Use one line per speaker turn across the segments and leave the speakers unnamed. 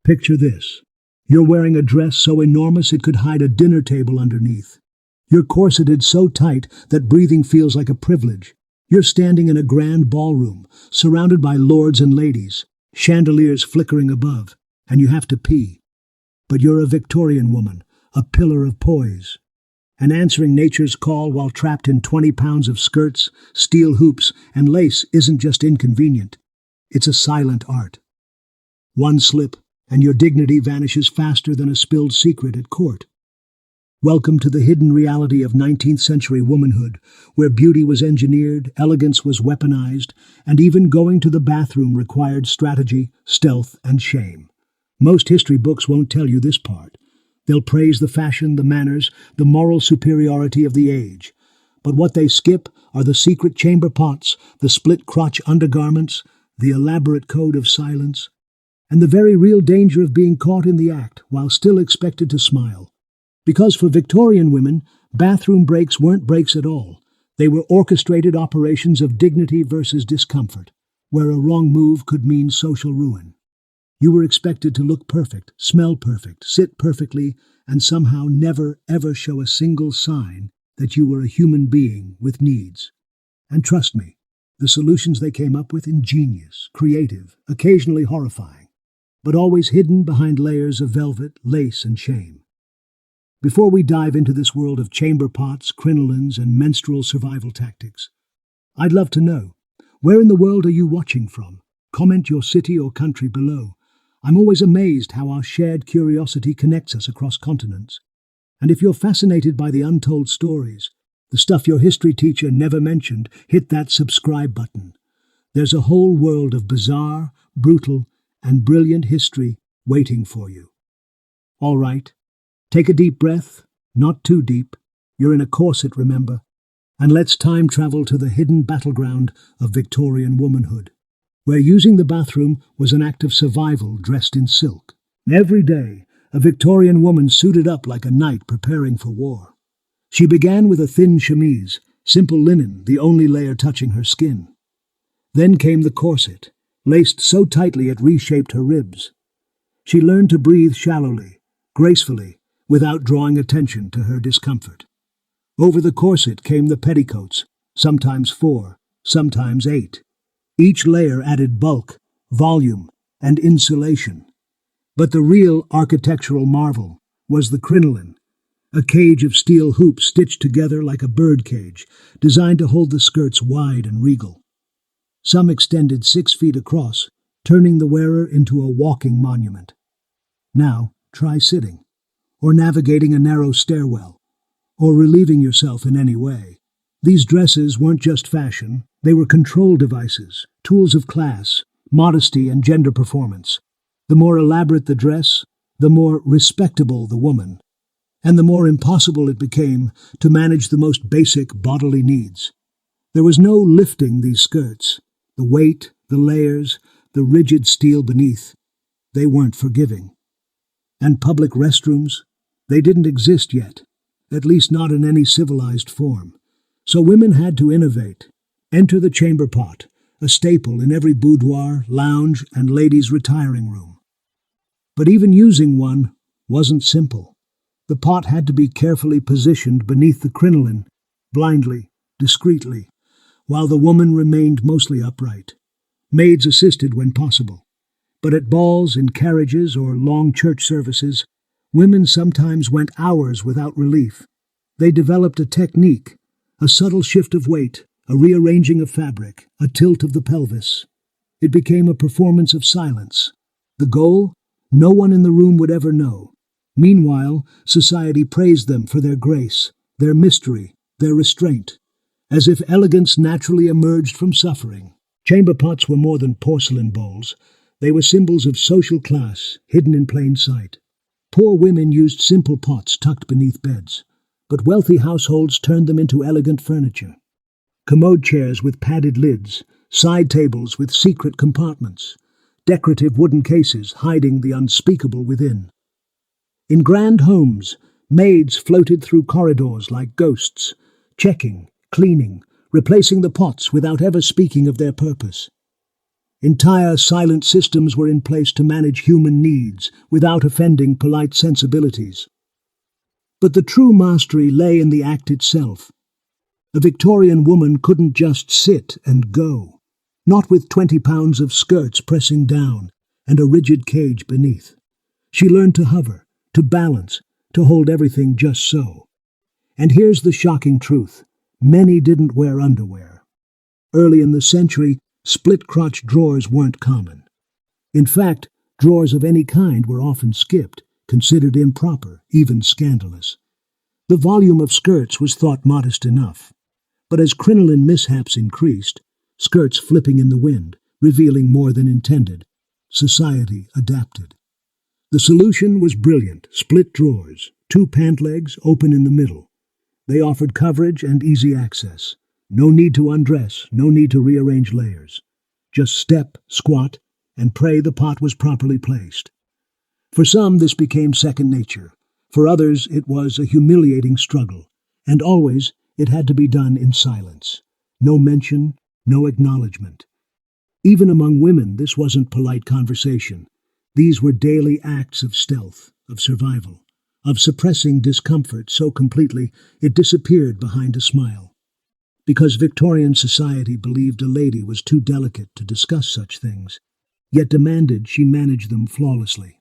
Picture this. You're wearing a dress so enormous it could hide a dinner table underneath. You're corseted so tight that breathing feels like a privilege. You're standing in a grand ballroom, surrounded by lords and ladies, chandeliers flickering above, and you have to pee. But you're a Victorian woman, a pillar of poise, and answering nature's call while trapped in 20 pounds of skirts, steel hoops, and lace isn't just inconvenient. It's a silent art. One slip, and your dignity vanishes faster than a spilled secret at court. Welcome to the hidden reality of 19th century womanhood, where beauty was engineered, elegance was weaponized, and even going to the bathroom required strategy, stealth, and shame. Most history books won't tell you this part. They'll praise the fashion, the manners, the moral superiority of the age. But what they skip are the secret chamber pots, the split-crotch undergarments, the elaborate code of silence, and the very real danger of being caught in the act while still expected to smile. Because for Victorian women, bathroom breaks weren't breaks at all. They were orchestrated operations of dignity versus discomfort, where a wrong move could mean social ruin. You were expected to look perfect, smell perfect, sit perfectly, and somehow never, ever show a single sign that you were a human being with needs. And trust me, the solutions they came up with ingenious, creative, occasionally horrifying, but always hidden behind layers of velvet, lace, and shame. Before we dive into this world of chamber pots, crinolines, and menstrual survival tactics, I'd love to know, where in the world are you watching from? Comment your city or country below. I'm always amazed how our shared curiosity connects us across continents. And if you're fascinated by the untold stories, the stuff your history teacher never mentioned, hit that subscribe button. There's a whole world of bizarre, brutal, and brilliant history waiting for you. All right, take a deep breath, not too deep. You're in a corset, remember? And let's time travel to the hidden battleground of Victorian womanhood, where using the bathroom was an act of survival dressed in silk. Every day, a Victorian woman suited up like a knight preparing for war. She began with a thin chemise, simple linen, the only layer touching her skin. Then came the corset, laced so tightly it reshaped her ribs. She learned to breathe shallowly, gracefully, without drawing attention to her discomfort. Over the corset came the petticoats, sometimes 4, sometimes 8. Each layer added bulk, volume, and insulation. But the real architectural marvel was the crinoline, a cage of steel hoops stitched together like a bird cage, designed to hold the skirts wide and regal. Some extended 6 feet across, turning the wearer into a walking monument. Now, try sitting, or navigating a narrow stairwell, or relieving yourself in any way. These dresses weren't just fashion, they were control devices, tools of class, modesty, and gender performance. The more elaborate the dress, the more respectable the woman, and the more impossible it became to manage the most basic bodily needs. There was no lifting these skirts. The weight, the layers, the rigid steel beneath, they weren't forgiving. And public restrooms? They didn't exist yet, at least not in any civilized form. So women had to innovate. Enter the chamber pot, a staple in every boudoir, lounge, and ladies' retiring room. But even using one wasn't simple. The pot had to be carefully positioned beneath the crinoline, blindly, discreetly, while the woman remained mostly upright. Maids assisted when possible. But at balls, in carriages, or long church services, women sometimes went hours without relief. They developed a technique, a subtle shift of weight, a rearranging of fabric, a tilt of the pelvis. It became a performance of silence. The goal? No one in the room would ever know. Meanwhile, society praised them for their grace, their mystery, their restraint, as if elegance naturally emerged from suffering. Chamber pots were more than porcelain bowls. They were symbols of social class, hidden in plain sight. Poor women used simple pots tucked beneath beds, but wealthy households turned them into elegant furniture. Commode chairs with padded lids, side tables with secret compartments, decorative wooden cases hiding the unspeakable within. In grand homes, maids floated through corridors like ghosts, checking, cleaning, replacing the pots without ever speaking of their purpose. Entire silent systems were in place to manage human needs without offending polite sensibilities. But the true mastery lay in the act itself. A Victorian woman couldn't just sit and go, not with 20 pounds of skirts pressing down and a rigid cage beneath. She learned to hover, to balance, to hold everything just so. And here's the shocking truth. Many didn't wear underwear. Early in the century, split-crotch drawers weren't common. In fact, drawers of any kind were often skipped, considered improper, even scandalous. The volume of skirts was thought modest enough. But as crinoline mishaps increased, skirts flipping in the wind, revealing more than intended, society adapted. The solution was brilliant: split drawers, 2 pant legs open in the middle. They offered coverage and easy access. No need to undress, no need to rearrange layers. Just step, squat, and pray the pot was properly placed. For some, this became second nature. For others, it was a humiliating struggle. And always, it had to be done in silence. No mention, no acknowledgement. Even among women, this wasn't polite conversation. These were daily acts of stealth, of survival, of suppressing discomfort so completely it disappeared behind a smile. Because Victorian society believed a lady was too delicate to discuss such things, yet demanded she manage them flawlessly.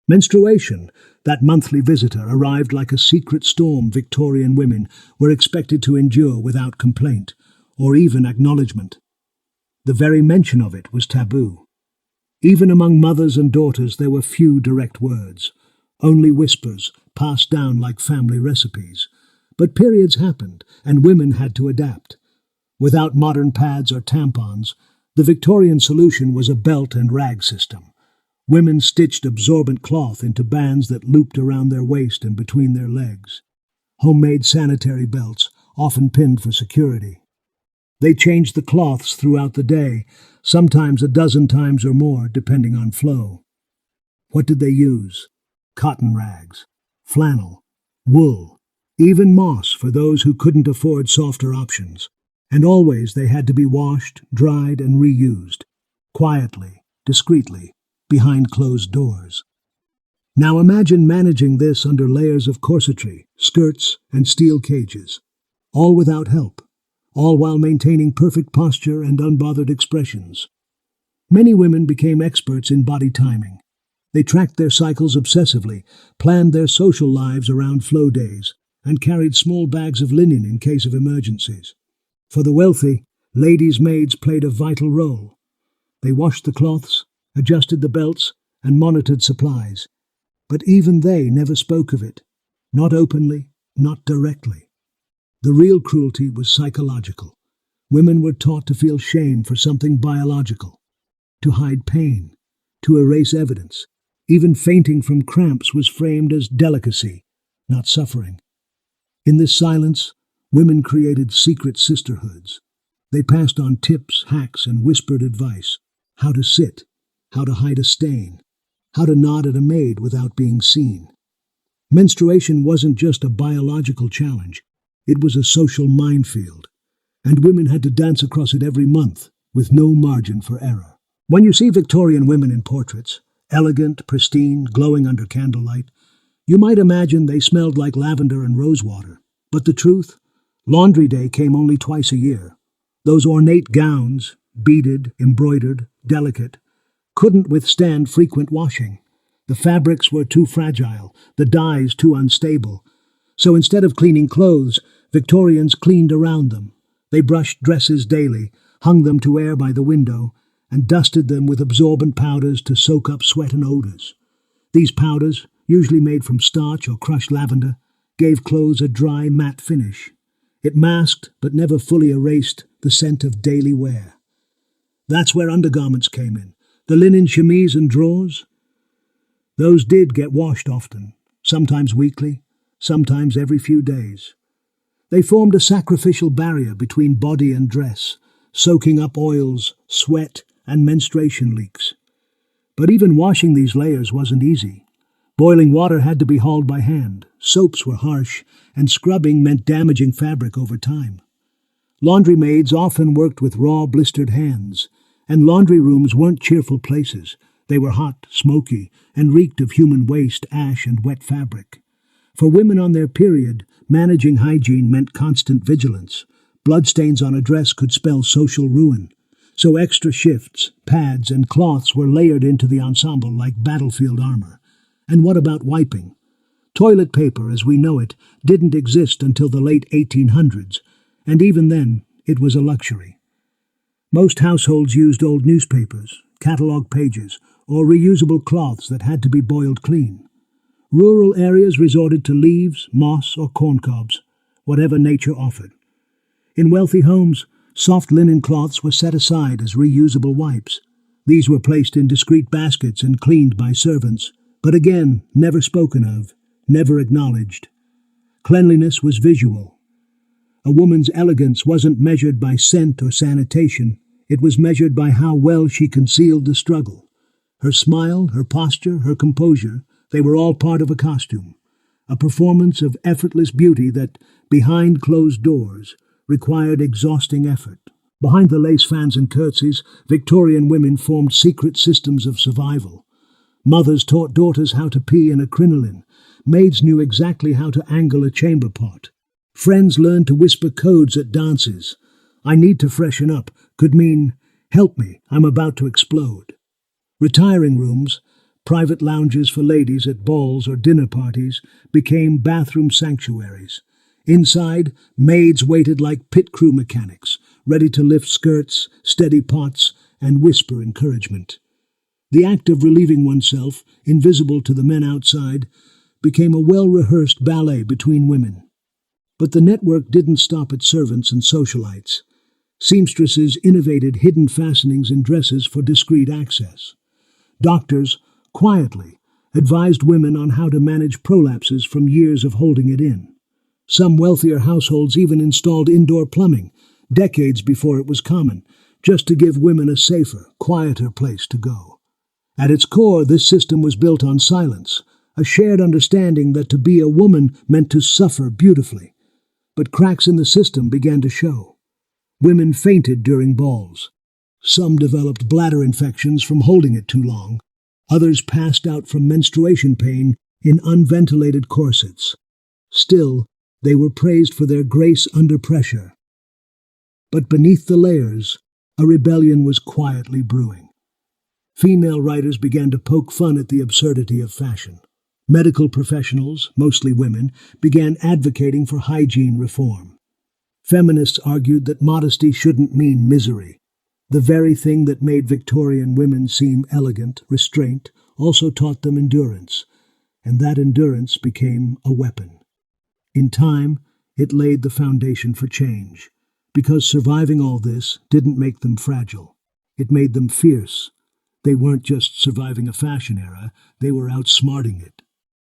Menstruation, that monthly visitor, arrived like a secret storm Victorian women were expected to endure without complaint, or even acknowledgement. The very mention of it was taboo. Even among mothers and daughters there were few direct words, only whispers passed down like family recipes. But periods happened, and women had to adapt. Without modern pads or tampons, the Victorian solution was a belt and rag system. Women stitched absorbent cloth into bands that looped around their waist and between their legs. Homemade sanitary belts, often pinned for security. They changed the cloths throughout the day, sometimes a dozen times or more, depending on flow. What did they use? Cotton rags, flannel, wool, even moss for those who couldn't afford softer options. And always they had to be washed, dried, and reused, quietly, discreetly, behind closed doors. Now imagine managing this under layers of corsetry, skirts, and steel cages, all without help, all while maintaining perfect posture and unbothered expressions. Many women became experts in body timing. They tracked their cycles obsessively, planned their social lives around flow days, and carried small bags of linen in case of emergencies. For the wealthy, ladies' maids played a vital role. They washed the cloths, adjusted the belts, and monitored supplies. But even they never spoke of it. Not openly, not directly. The real cruelty was psychological. Women were taught to feel shame for something biological, to hide pain, to erase evidence. Even fainting from cramps was framed as delicacy, not suffering. In this silence, women created secret sisterhoods. They passed on tips, hacks, and whispered advice: how to sit, how to hide a stain, how to nod at a maid without being seen. Menstruation wasn't just a biological challenge, it was a social minefield, and women had to dance across it every month, with no margin for error. When you see Victorian women in portraits, elegant, pristine, glowing under candlelight, you might imagine they smelled like lavender and rosewater. But the truth? Laundry day came only twice a year. Those ornate gowns, beaded, embroidered, delicate, couldn't withstand frequent washing. The fabrics were too fragile, the dyes too unstable. So instead of cleaning clothes, Victorians cleaned around them. They brushed dresses daily, hung them to air by the window, and dusted them with absorbent powders to soak up sweat and odors. These powders, usually made from starch or crushed lavender, gave clothes a dry, matte finish. It masked, but never fully erased, the scent of daily wear. That's where undergarments came in. The linen chemise and drawers. Those did get washed often, sometimes weekly, sometimes every few days. They formed a sacrificial barrier between body and dress, soaking up oils, sweat, and menstruation leaks. But even washing these layers wasn't easy. Boiling water had to be hauled by hand, soaps were harsh, and scrubbing meant damaging fabric over time. Laundry maids often worked with raw, blistered hands, And laundry rooms weren't cheerful places. They were hot, smoky, and reeked of human waste, ash, and wet fabric. For women on their period, managing hygiene meant constant vigilance. Bloodstains on a dress could spell social ruin. So extra shifts, pads, and cloths were layered into the ensemble like battlefield armor. And what about wiping? Toilet paper, as we know it, didn't exist until the late 1800s, and even then, it was a luxury. Most households used old newspapers, catalog pages, or reusable cloths that had to be boiled clean. Rural areas resorted to leaves, moss, or corn cobs, whatever nature offered. In wealthy homes, soft linen cloths were set aside as reusable wipes. These were placed in discreet baskets and cleaned by servants, but again, never spoken of, never acknowledged. Cleanliness was visual. A woman's elegance wasn't measured by scent or sanitation, it was measured by how well she concealed the struggle. Her smile, her posture, her composure, they were all part of a costume, a performance of effortless beauty that, behind closed doors, required exhausting effort. Behind the lace fans and curtsies, Victorian women formed secret systems of survival. Mothers taught daughters how to pee in a crinoline. Maids knew exactly how to angle a chamber pot. Friends learned to whisper codes at dances. "I need to freshen up" could mean, "Help me, I'm about to explode." Retiring rooms, private lounges for ladies at balls or dinner parties, became bathroom sanctuaries. Inside, maids waited like pit crew mechanics, ready to lift skirts, steady pots, and whisper encouragement. The act of relieving oneself, invisible to the men outside, became a well-rehearsed ballet between women. But the network didn't stop at servants and socialites. Seamstresses innovated hidden fastenings in dresses for discreet access. Doctors, quietly, advised women on how to manage prolapses from years of holding it in. Some wealthier households even installed indoor plumbing, decades before it was common, just to give women a safer, quieter place to go. At its core, this system was built on silence, a shared understanding that to be a woman meant to suffer beautifully. But cracks in the system began to show. Women fainted during balls. Some developed bladder infections from holding it too long. Others passed out from menstruation pain in unventilated corsets. Still, they were praised for their grace under pressure. But beneath the layers, a rebellion was quietly brewing. Female writers began to poke fun at the absurdity of fashion. Medical professionals, mostly women, began advocating for hygiene reform. Feminists argued that modesty shouldn't mean misery. The very thing that made Victorian women seem elegant, restraint, also taught them endurance, and that endurance became a weapon. In time, it laid the foundation for change, because surviving all this didn't make them fragile. It made them fierce. They weren't just surviving a fashion era, they were outsmarting it.